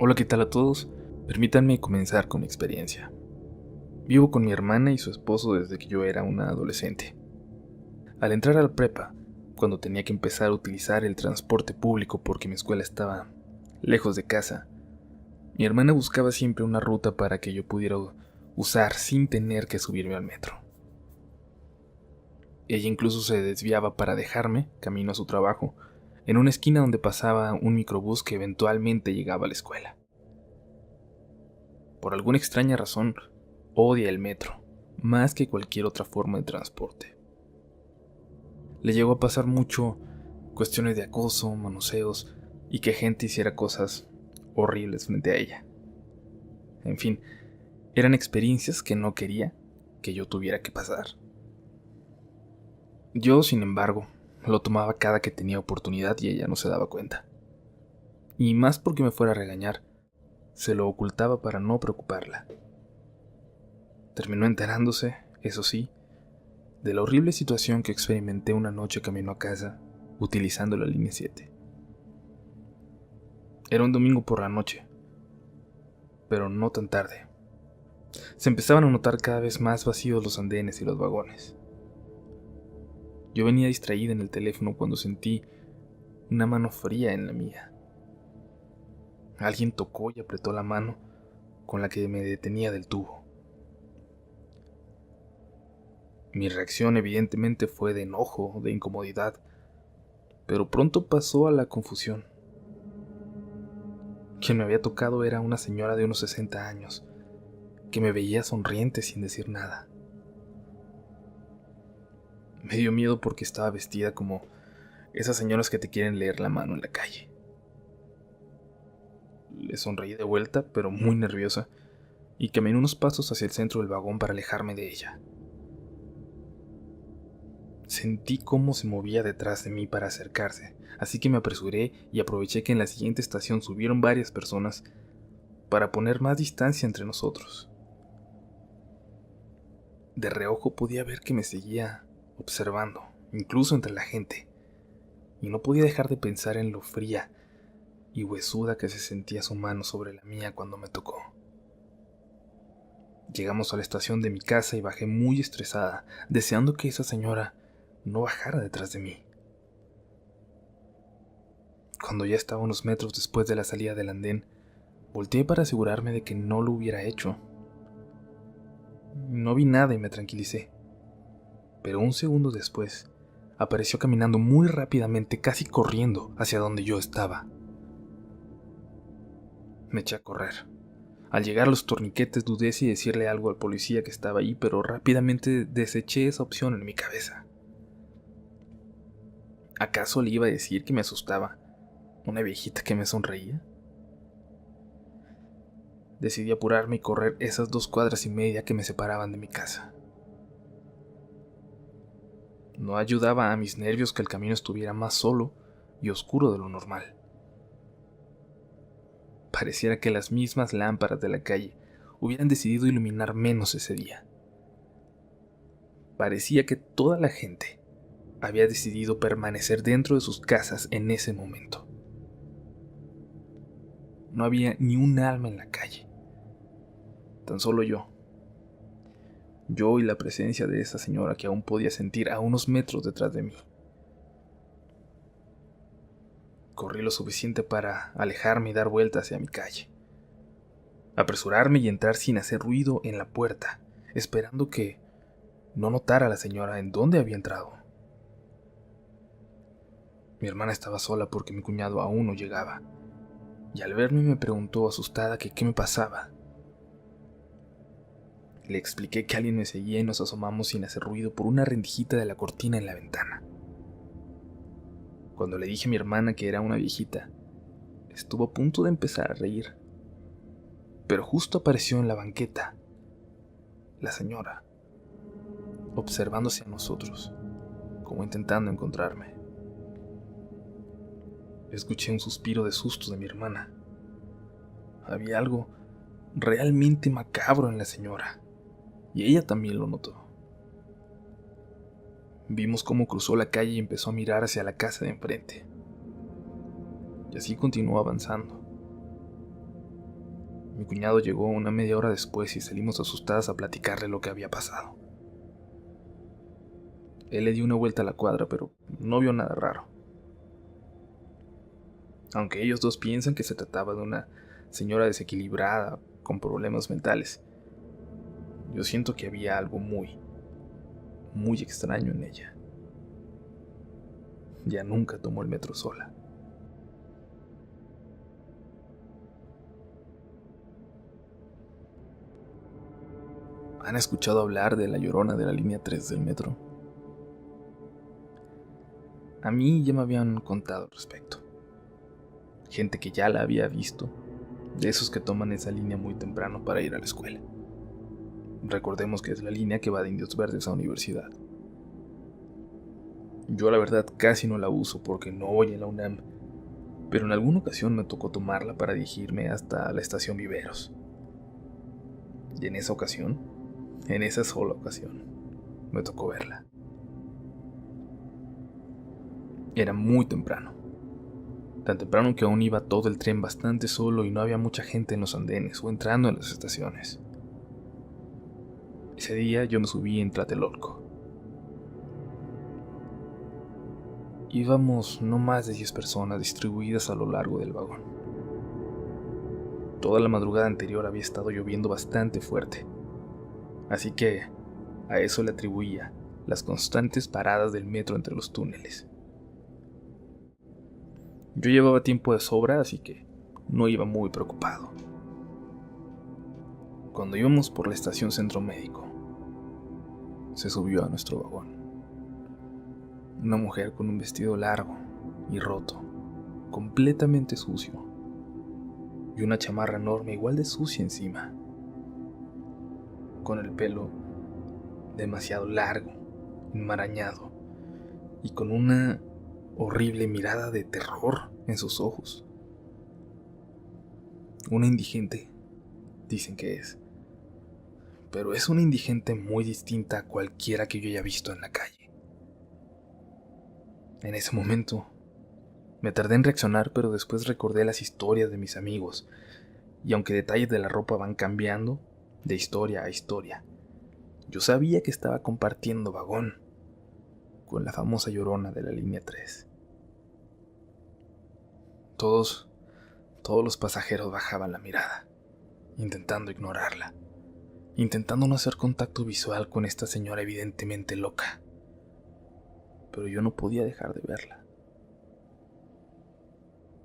Hola, ¿qué tal a todos? Permítanme comenzar con mi experiencia. Vivo con mi hermana y su esposo desde que yo era una adolescente. Al entrar a la prepa, cuando tenía que empezar a utilizar el transporte público porque mi escuela estaba lejos de casa, mi hermana buscaba siempre una ruta para que yo pudiera usar sin tener que subirme al metro. Ella incluso se desviaba para dejarme, camino a su trabajo, en una esquina donde pasaba un microbús que eventualmente llegaba a la escuela. Por alguna extraña razón, odia el metro, más que cualquier otra forma de transporte. Le llegó a pasar mucho cuestiones de acoso, manoseos y que gente hiciera cosas horribles frente a ella. En fin, eran experiencias que no quería que yo tuviera que pasar. Yo, sin embargo, lo tomaba cada que tenía oportunidad y ella no se daba cuenta. Y más porque me fuera a regañar, se lo ocultaba para no preocuparla. Terminó enterándose, eso sí, de la horrible situación que experimenté una noche camino a casa utilizando la línea 7. Era un domingo por la noche, pero no tan tarde. Se empezaban a notar cada vez más vacíos los andenes y los vagones. Yo venía distraída en el teléfono cuando sentí una mano fría en la mía. Alguien tocó y apretó la mano con la que me detenía del tubo. Mi reacción evidentemente fue de enojo, de incomodidad, pero pronto pasó a la confusión. Quien me había tocado era una señora de unos 60 años, que me veía sonriente sin decir nada. Me dio miedo porque estaba vestida como esas señoras que te quieren leer la mano en la calle. Le sonreí de vuelta, pero muy nerviosa, y caminé unos pasos hacia el centro del vagón para alejarme de ella. Sentí cómo se movía detrás de mí para acercarse, así que me apresuré y aproveché que en la siguiente estación subieron varias personas para poner más distancia entre nosotros. De reojo podía ver que me seguía observando, incluso entre la gente, y no podía dejar de pensar en lo fría y huesuda que se sentía su mano sobre la mía cuando me tocó. Llegamos a la estación de mi casa y bajé muy estresada, deseando que esa señora no bajara detrás de mí. Cuando ya estaba unos metros después de la salida del andén, volteé para asegurarme de que no lo hubiera hecho. No vi nada y me tranquilicé. Pero un segundo después, apareció caminando muy rápidamente, casi corriendo hacia donde yo estaba. Me eché a correr. Al llegar a los torniquetes dudé si decirle algo al policía que estaba ahí, pero rápidamente deseché esa opción en mi cabeza. ¿Acaso le iba a decir que me asustaba una viejita que me sonreía? Decidí apurarme y correr esas 2 cuadras y media que me separaban de mi casa. No ayudaba a mis nervios que el camino estuviera más solo y oscuro de lo normal. Pareciera que las mismas lámparas de la calle hubieran decidido iluminar menos ese día. Parecía que toda la gente había decidido permanecer dentro de sus casas en ese momento. No había ni un alma en la calle, tan solo yo. Yo y la presencia de esa señora que aún podía sentir a unos metros detrás de mí. Corrí lo suficiente para alejarme y dar vueltas hacia mi calle. Apresurarme y entrar sin hacer ruido en la puerta, esperando que no notara a la señora en dónde había entrado. Mi hermana estaba sola porque mi cuñado aún no llegaba, y al verme me preguntó asustada que qué me pasaba. Le expliqué que alguien me seguía y nos asomamos sin hacer ruido por una rendijita de la cortina en la ventana. Cuando le dije a mi hermana que era una viejita, estuvo a punto de empezar a reír, pero justo apareció en la banqueta la señora, observándose a nosotros, como intentando encontrarme. Escuché un suspiro de susto de mi hermana. Había algo realmente macabro en la señora, y ella también lo notó. Vimos cómo cruzó la calle y empezó a mirar hacia la casa de enfrente. Y así continuó avanzando. Mi cuñado llegó una media hora después y salimos asustadas a platicarle lo que había pasado. Él le dio una vuelta a la cuadra, pero no vio nada raro. Aunque ellos dos piensan que se trataba de una señora desequilibrada, con problemas mentales, yo siento que había algo muy extraño en ella. Ya nunca tomó el metro sola. ¿Han escuchado hablar de la Llorona de la línea 3 del metro? A mí ya me habían contado al respecto. Gente que ya la había visto, de esos que toman esa línea muy temprano para ir a la escuela. Recordemos que es la línea que va de Indios Verdes a Universidad. Yo la verdad casi no la uso porque no voy a la UNAM, pero en alguna ocasión me tocó tomarla para dirigirme hasta la estación Viveros. Y en esa sola ocasión, me tocó verla. Era muy temprano. Tan temprano que aún iba todo el tren bastante solo y no había mucha gente en los andenes o entrando en las estaciones. Ese día yo me subí en Tlatelolco. Íbamos no más de 10 personas distribuidas a lo largo del vagón. Toda la madrugada anterior había estado lloviendo bastante fuerte, así que a eso le atribuía las constantes paradas del metro entre los túneles. Yo llevaba tiempo de sobra, así que no iba muy preocupado. Cuando íbamos por la estación Centro Médico, se subió a nuestro vagón una mujer con un vestido largo y roto, completamente sucio, y una chamarra enorme igual de sucia encima, con el pelo demasiado largo, enmarañado, y con una horrible mirada de terror en sus ojos. Una indigente, dicen que es, pero es una indigente muy distinta a cualquiera que yo haya visto en la calle. En ese momento, me tardé en reaccionar, pero después recordé las historias de mis amigos, y aunque detalles de la ropa van cambiando de historia a historia, yo sabía que estaba compartiendo vagón con la famosa Llorona de la línea 3. Todos los pasajeros bajaban la mirada, intentando ignorarla, intentando no hacer contacto visual con esta señora evidentemente loca. Pero yo no podía dejar de verla.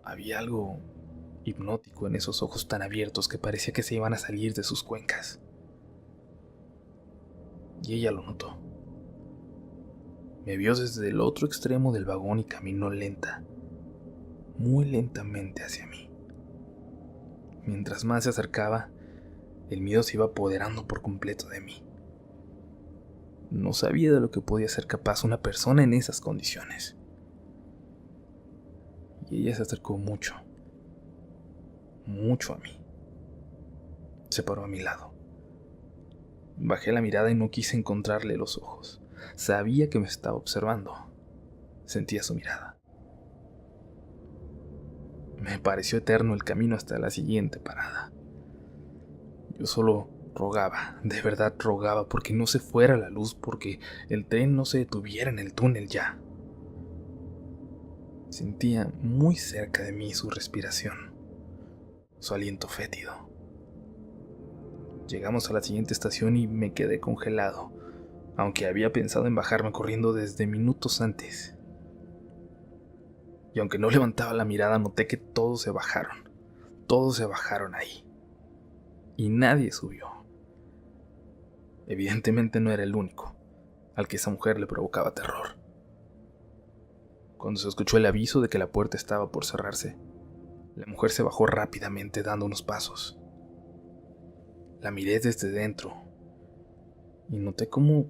Había algo hipnótico en esos ojos tan abiertos que parecía que se iban a salir de sus cuencas. Y ella lo notó. Me vio desde el otro extremo del vagón y caminó muy lentamente hacia mí. Mientras más se acercaba, el miedo se iba apoderando por completo de mí. No sabía de lo que podía ser capaz una persona en esas condiciones. Y ella se acercó mucho a mí. Se paró a mi lado. Bajé la mirada y no quise encontrarle los ojos. Sabía que me estaba observando. Sentía su mirada. Me pareció eterno el camino hasta la siguiente parada. Yo solo rogaba, de verdad rogaba, porque no se fuera la luz, porque el tren no se detuviera en el túnel ya. Sentía muy cerca de mí su respiración, su aliento fétido. Llegamos a la siguiente estación y me quedé congelado, aunque había pensado en bajarme corriendo desde minutos antes. Y aunque no levantaba la mirada, noté que todos se bajaron ahí. Y nadie subió. Evidentemente no era el único al que esa mujer le provocaba terror. Cuando se escuchó el aviso de que la puerta estaba por cerrarse, la mujer se bajó rápidamente dando unos pasos. La miré desde dentro y noté cómo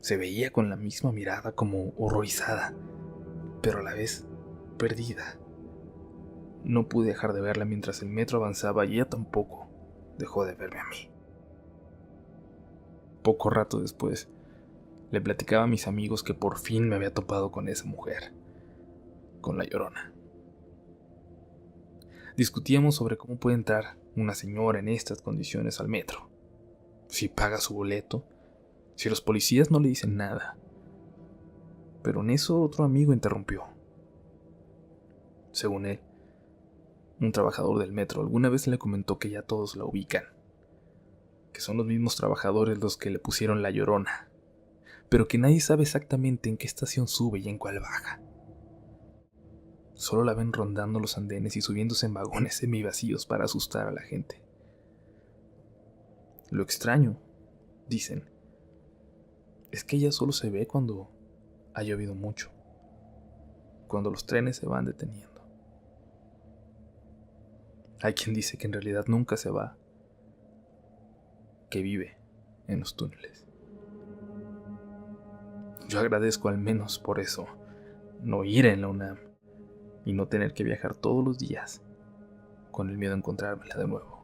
se veía con la misma mirada, como horrorizada, pero a la vez perdida. No pude dejar de verla mientras el metro avanzaba y ella tampoco dejó de verme a mí. Poco rato después, le platicaba a mis amigos que por fin me había topado con esa mujer, con la Llorona. Discutíamos sobre cómo puede entrar una señora en estas condiciones al metro? Si paga su boleto, si los policías no le dicen nada. Pero en eso otro amigo interrumpió. Según él, un trabajador del metro alguna vez le comentó que ya todos la ubican, que son los mismos trabajadores los que le pusieron La Llorona, pero que nadie sabe exactamente en qué estación sube y en cuál baja. Solo la ven rondando los andenes y subiéndose en vagones semivacíos para asustar a la gente. Lo extraño, dicen, es que ella solo se ve cuando ha llovido mucho, cuando los trenes se van deteniendo. Hay quien dice que en realidad nunca se va, que vive en los túneles. Yo agradezco al menos por eso no ir en la UNAM y no tener que viajar todos los días con el miedo a encontrármela de nuevo.